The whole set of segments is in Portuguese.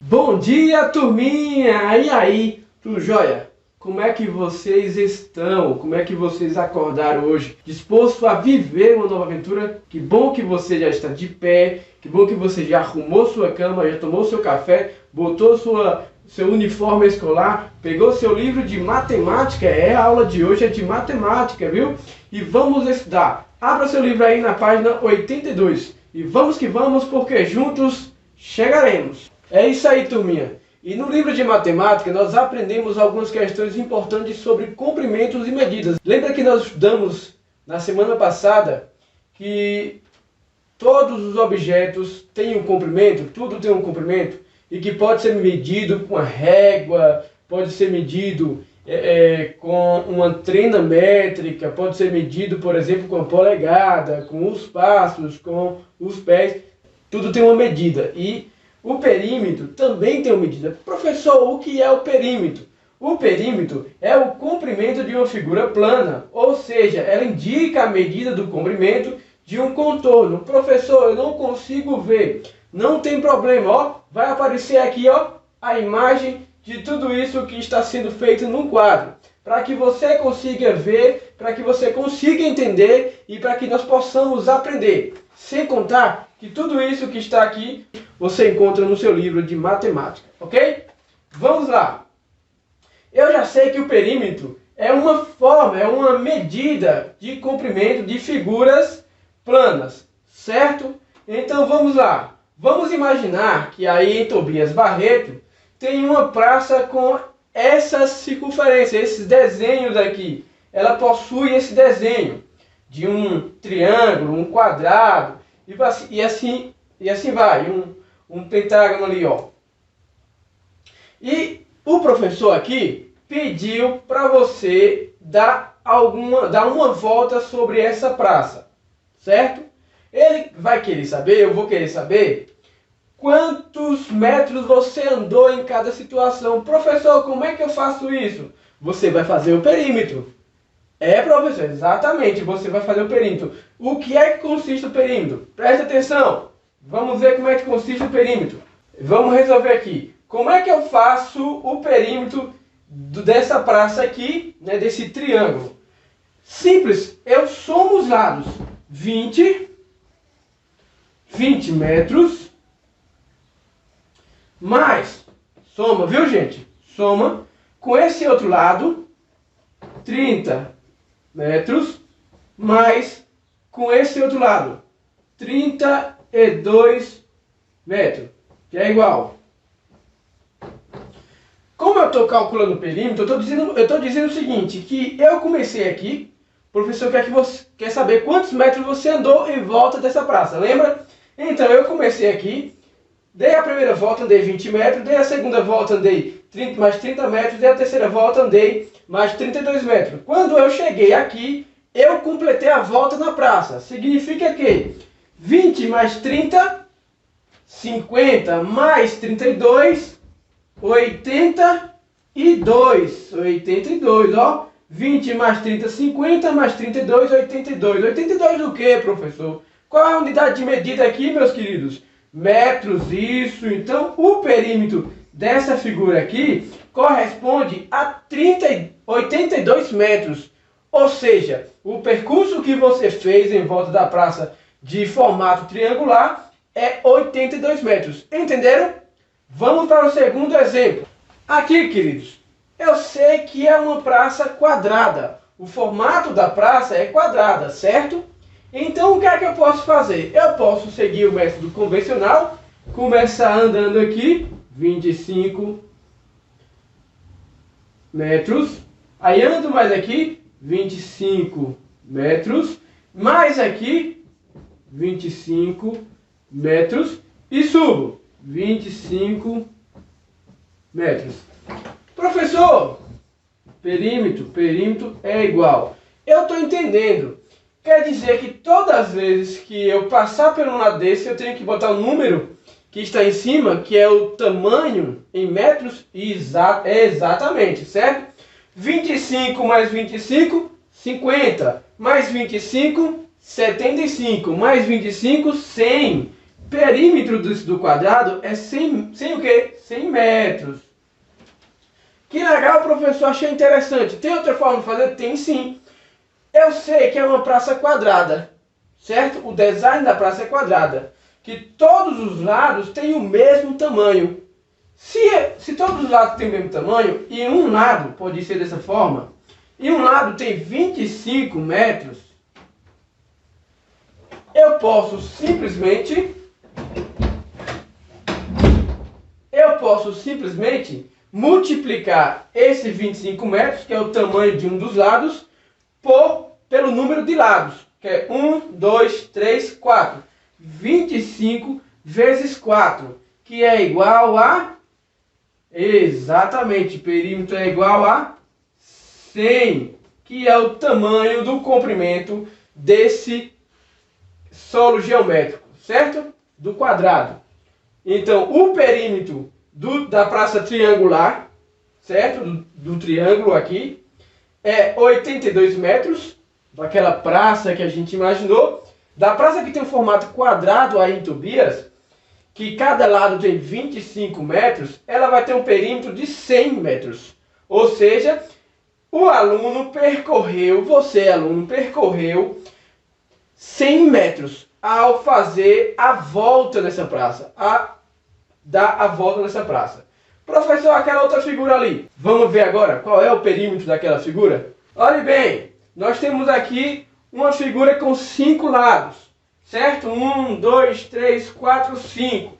Bom dia, turminha! E aí, tudo jóia? Como é que vocês estão? Como é que vocês acordaram hoje? Disposto a viver uma nova aventura? Que bom que você já está de pé, que bom que você já arrumou sua cama, já tomou seu café, botou seu uniforme escolar, pegou seu livro de matemática. A aula de hoje é de matemática, viu? E vamos estudar. Abra seu livro aí na página 82. E vamos que vamos, porque juntos chegaremos. É isso aí, turminha. E no livro de matemática nós aprendemos algumas questões importantes sobre comprimentos e medidas. Lembra que nós estudamos na semana passada que todos os objetos têm um comprimento, tudo tem um comprimento, e que pode ser medido com a régua, pode ser medido com uma trena métrica, pode ser medido, por exemplo, com a polegada, com os passos, com os pés. Tudo tem uma medida. E o perímetro também tem uma medida. Professor, o que é o perímetro? O perímetro é o comprimento de uma figura plana, ou seja, ela indica a medida do comprimento de um contorno. Professor, eu não consigo ver. Não tem problema, ó. Vai aparecer aqui, ó, a imagem de tudo isso que está sendo feito num quadro, para que você consiga ver, para que você consiga entender e para que nós possamos aprender. Sem contar que tudo isso que está aqui você encontra no seu livro de matemática, ok? Vamos lá. Eu já sei que o perímetro é uma forma, é uma medida de comprimento de figuras planas, certo? Então vamos lá. Vamos imaginar que aí em Tobias Barreto tem uma praça com essas circunferências, esses desenhos aqui. Ela possui esse desenho de um triângulo, um quadrado, e assim vai, um pentágono ali, ó. E o professor aqui pediu para você dar uma volta sobre essa praça, certo? Ele vai querer saber, eu vou querer saber quantos metros você andou em cada situação. Professor, como é que eu faço isso? Você vai fazer o perímetro. Professor, exatamente, você vai fazer o perímetro. O que é que consiste o perímetro? Presta atenção. Vamos ver como é que consiste o perímetro. Vamos resolver aqui. Como é que eu faço o perímetro dessa praça aqui, né, desse triângulo? Simples, eu somo os lados. 20 metros, mais, soma, viu gente? Soma, com esse outro lado, 30 metros, mais, com esse outro lado, 32 metros, que é igual. Como eu estou calculando o perímetro, eu estou dizendo o seguinte, que eu comecei aqui, o professor quer saber quantos metros você andou em volta dessa praça, lembra? Então eu comecei aqui, dei a primeira volta, andei 20 metros, dei a segunda volta, andei mais 30 metros, dei a terceira volta, andei mais 32 metros. Quando eu cheguei aqui, eu completei a volta na praça. Significa que 20 mais 30, 50 mais 32, 82, ó. 20 mais 30, 50 mais 32, 82. 82 do que, professor? Qual é a unidade de medida aqui, meus queridos? Metros, isso. Então, o perímetro dessa figura aqui corresponde a 82 metros. Ou seja, o percurso que você fez em volta da praça de formato triangular é 82 metros. Entenderam? Vamos para o segundo exemplo. Aqui, queridos, eu sei que é uma praça quadrada. O formato da praça é quadrada, certo? Então, o que é que eu posso fazer? Eu posso seguir o método convencional, começar andando aqui, 25 metros, aí ando mais aqui, 25 metros, mais aqui, 25 metros, e subo, 25 metros. Professor, perímetro é igual. Eu estou entendendo. Quer dizer que todas as vezes que eu passar por um lado desse, eu tenho que botar o número que está em cima, que é o tamanho em metros, exatamente, certo? 25 mais 25, 50. Mais 25, 75. Mais 25, 100. perímetro do quadrado é 100 o quê? 100 metros. Que legal, professor, achei interessante. Tem outra forma de fazer? Tem sim. Eu sei que é uma praça quadrada, certo? O design da praça é quadrada, que todos os lados têm o mesmo tamanho. Se todos os lados têm o mesmo tamanho, e um lado pode ser dessa forma, e um lado tem 25 metros, eu posso simplesmente multiplicar esse 25 metros, que é o tamanho de um dos lados, pelo número de lados, que é 1, 2, 3, 4. 25 vezes 4, que é igual a... Exatamente, perímetro é igual a 100, que é o tamanho do comprimento desse solo geométrico, certo? Do quadrado. Então, o perímetro da praça triangular, certo? Do triângulo aqui, é 82 metros, daquela praça que a gente imaginou. Da praça que tem um formato quadrado aí em Tobias, que cada lado tem 25 metros, ela vai ter um perímetro de 100 metros. Ou seja, você aluno percorreu 100 metros ao fazer a volta nessa praça, dar a volta nessa praça. Professor, aquela outra figura ali, vamos ver agora qual é o perímetro daquela figura? Olhe bem, nós temos aqui uma figura com 5 lados, certo? 1, 2, 3, 4, 5.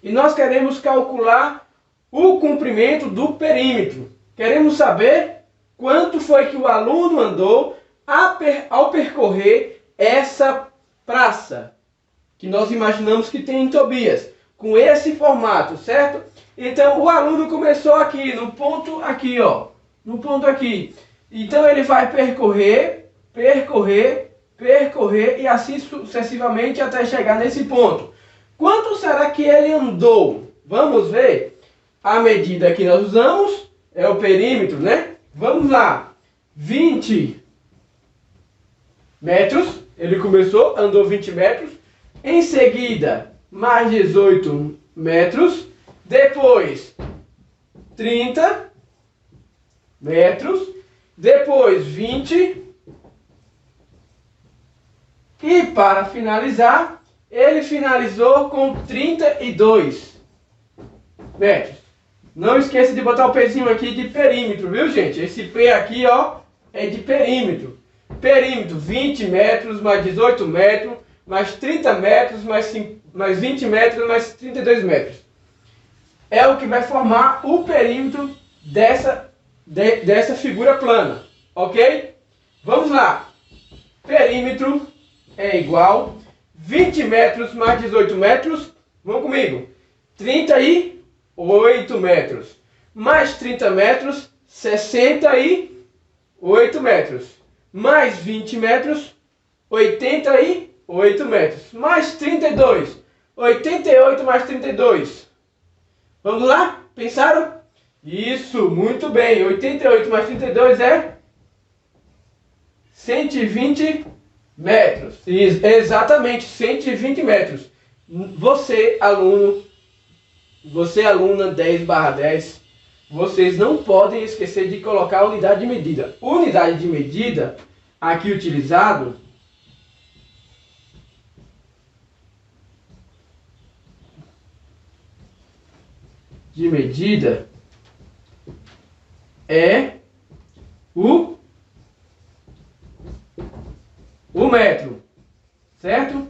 E nós queremos calcular o comprimento do perímetro. Queremos saber quanto foi que o aluno andou ao percorrer essa praça, que nós imaginamos que tem em Tobias, com esse formato, certo? Então o aluno começou aqui, no ponto aqui, ó, no ponto aqui. Então ele vai percorrer e assim sucessivamente até chegar nesse ponto. Quanto será que ele andou? Vamos ver. A medida que nós usamos é o perímetro, né? Vamos lá. 20 metros. Ele começou, andou 20 metros. Em seguida, mais 18 metros. Depois, 30 metros. Depois, 20. E para finalizar, ele finalizou com 32 metros. Não esqueça de botar o pezinho aqui de perímetro, viu, gente? Esse P aqui, ó, é de perímetro. Perímetro, 20 metros, mais 18 metros, mais 30 metros, mais 20 metros, mais 32 metros. É o que vai formar o perímetro dessa figura plana, ok? Vamos lá. Perímetro é igual 20 metros mais 18 metros, vamos comigo, 38 metros, mais 30 metros, 68 metros, mais 20 metros, 88 metros, mais 32, 88 mais 32, vamos lá? Pensaram? Isso, muito bem, 88 mais 32 é 120 metros. Exatamente, 120 metros. Você, aluno, você, aluna 10/10, vocês não podem esquecer de colocar a unidade de medida. Unidade de medida, aqui utilizado, de medida, é o metro, certo?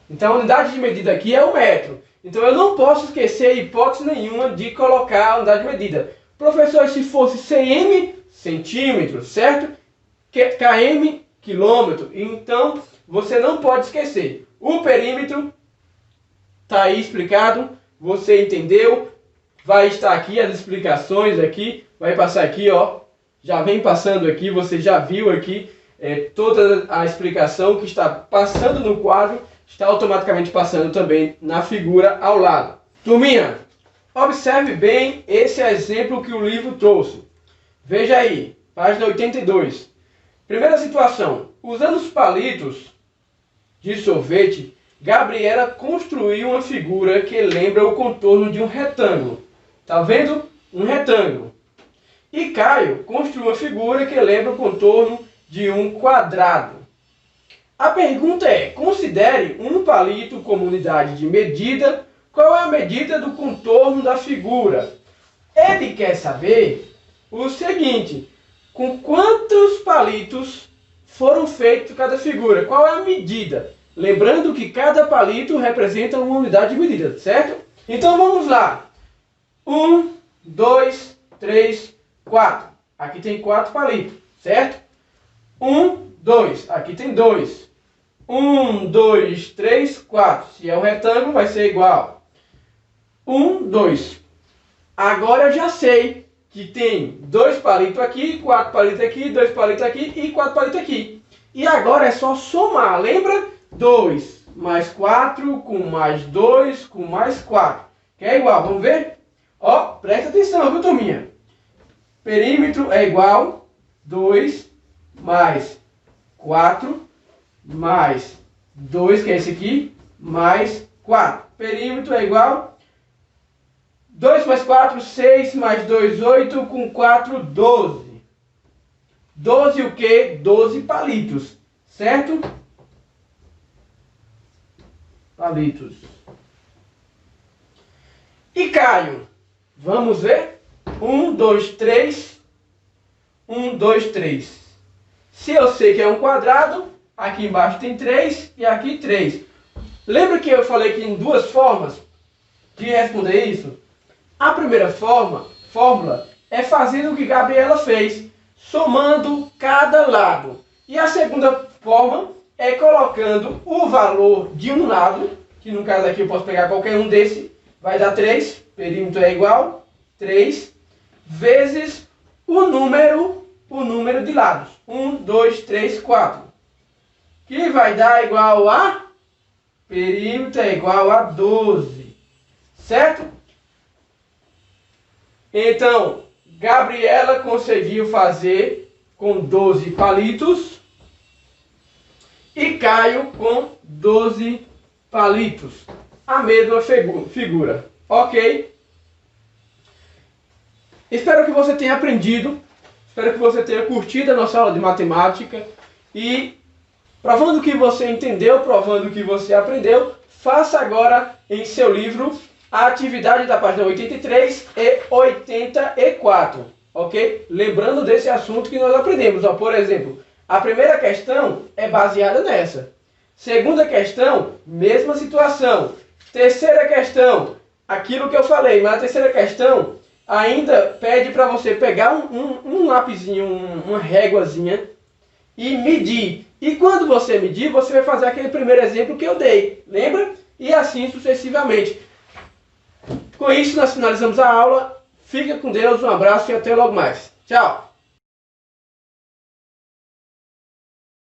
Então a unidade de medida aqui é o metro. Então eu não posso esquecer, hipótese nenhuma, de colocar a unidade de medida. Professor, se fosse cm, centímetros, certo? Km, quilômetro. Então você não pode esquecer. O perímetro está aí explicado, você entendeu? Vai estar aqui as explicações aqui, vai passar aqui, ó. Já vem passando aqui, você já viu aqui toda a explicação que está passando no quadro, está automaticamente passando também na figura ao lado. Turminha, observe bem esse exemplo que o livro trouxe. Veja aí, página 82. Primeira situação, usando os palitos de sorvete, Gabriela construiu uma figura que lembra o contorno de um retângulo. Tá vendo? Um retângulo. E Caio construiu uma figura que lembra o contorno de um quadrado. A pergunta é, considere um palito como unidade de medida. Qual é a medida do contorno da figura? Ele quer saber o seguinte, com quantos palitos foram feitos cada figura? Qual é a medida? Lembrando que cada palito representa uma unidade de medida, certo? Então vamos lá. 1, 2, 3, 4. Aqui tem 4 palitos, certo? 1, 2. Aqui tem 2. 1, 2, 3, 4. Se é um retângulo, vai ser igual. 1, 2. Agora eu já sei que tem 2 palitos aqui, 4 palitos aqui, 2 palitos aqui e 4 palitos aqui. E agora é só somar, lembra? 2 mais 4 com mais 2 com mais 4. Que é igual, vamos ver? Ó, presta atenção, viu, turminha? Perímetro é igual 2 mais 4 mais 2, que é esse aqui, mais 4. Perímetro é igual 2 mais 4, 6 mais 2, 8, com 4, 12. 12 o quê? 12 palitos, certo? Palitos. E Caio? Vamos ver? 1, 2, 3. 1, 2, 3. Se eu sei que é um quadrado, aqui embaixo tem 3 e aqui 3. Lembra que eu falei que em duas formas de responder isso? A primeira fórmula é fazendo o que Gabriela fez, somando cada lado. E a segunda forma é colocando o valor de um lado, que no caso aqui eu posso pegar qualquer um desse, vai dar 3, perímetro é igual 3, vezes o número de lados. 1, 2, 3, 4. Que vai dar igual a, perímetro é igual a 12. Certo? Então, Gabriela conseguiu fazer com 12 palitos e Caio com 12 palitos. A mesma figura. Ok? Espero que você tenha aprendido. Espero que você tenha curtido a nossa aula de matemática. E provando que você entendeu, provando que você aprendeu, faça agora em seu livro a atividade da página 83 e 84, ok? Lembrando desse assunto que nós aprendemos, ó, por exemplo, a primeira questão é baseada nessa. Segunda questão, mesma situação. Terceira questão, aquilo que eu falei, mas a terceira questão ainda pede para você pegar um lapisinho, uma réguazinha e medir. E quando você medir, você vai fazer aquele primeiro exemplo que eu dei, lembra? E assim sucessivamente. Com isso, nós finalizamos a aula. Fica com Deus, um abraço e até logo mais. Tchau!